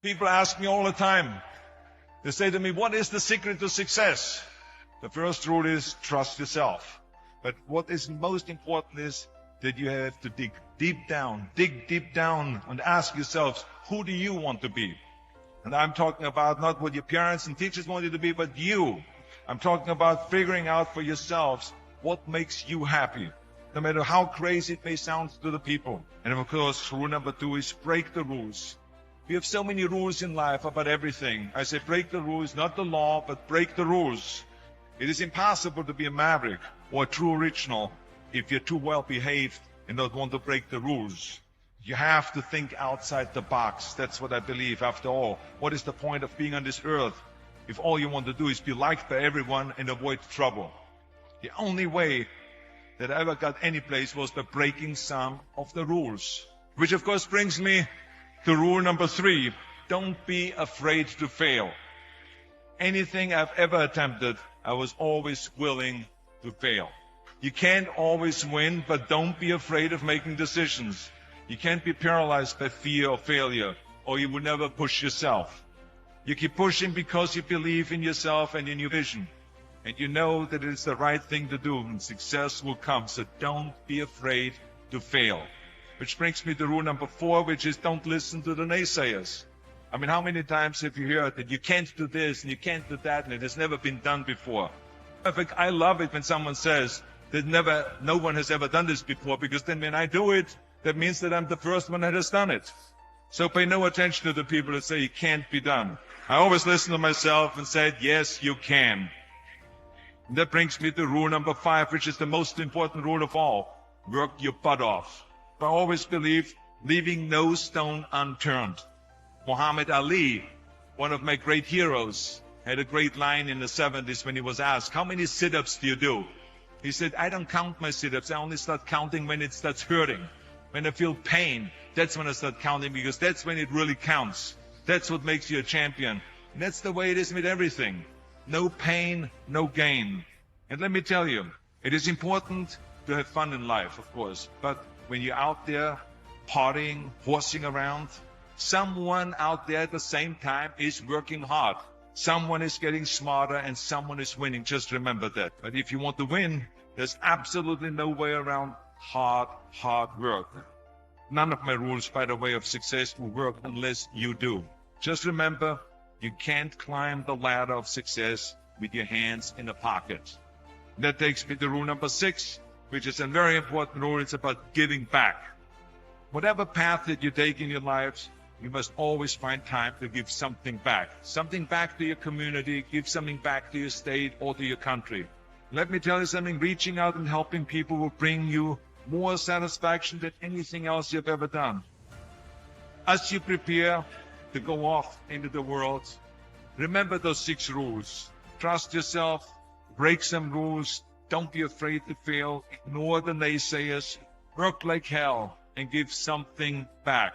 People ask me all the time. They say to me, what is the secret to success? The first rule is trust yourself. But what is most important is that you have to dig deep down and ask yourselves, who do you want to be? And I'm talking about not what your parents and teachers want you to be, but you. I'm talking about figuring out for yourselves what makes you happy, no matter how crazy it may sound to the people. And of course, rule number 2 is break the rules. We have so many rules in life about everything. I say break the rules, not the law, but break the rules. It is impossible to be a maverick or a true original if you're too well behaved and don't want to break the rules. You have to think outside the box. That's what I believe. After all, what is the point of being on this earth if all you want to do is be liked by everyone and avoid trouble? The only way that I ever got any place was by breaking some of the rules. Which of course brings me to rule number 3. Don't be afraid to fail. Anything I've ever attempted, I was always willing to fail. You can't always win, but don't be afraid of making decisions. You can't be paralyzed by fear of failure, or you will never push yourself. You keep pushing because you believe in yourself and in your vision. And you know that it is the right thing to do, and success will come. So don't be afraid to fail. Which brings me to rule number 4, which is don't listen to the naysayers. I mean, how many times have you heard that you can't do this and you can't do that and it has never been done before? In fact, I love it when someone says that no one has ever done this before, because then when I do it, that means that I'm the first one that has done it. So pay no attention to the people that say it can't be done. I always listen to myself and say, yes, you can. And that brings me to rule number 5, which is the most important rule of all. Work your butt off. I always believe leaving no stone unturned. Muhammad Ali, one of my great heroes, had a great line in the 70s when he was asked, how many sit-ups do you do? He said, I don't count my sit-ups. I only start counting when it starts hurting. When I feel pain, that's when I start counting, because that's when it really counts. That's what makes you a champion. And that's the way it is with everything. No pain, no gain. And let me tell you, it is important to have fun in life, of course. But when you're out there partying, horsing around, someone out there at the same time is working hard. Someone is getting smarter and someone is winning. Just remember that. But if you want to win, there's absolutely no way around hard work. None of my rules, by the way, of success will work unless you do. Just remember, you can't climb the ladder of success with your hands in a pocket. That takes me to rule number 6, which is a very important rule. It's about giving back. Whatever path that you take in your lives, you must always find time to give something back. Something back to your community, give something back to your state or to your country. Let me tell you something, reaching out and helping people will bring you more satisfaction than anything else you've ever done. As you prepare to go off into the world, remember those 6 rules. Trust yourself, break some rules, don't be afraid to fail, ignore the naysayers, work like hell, and give something back.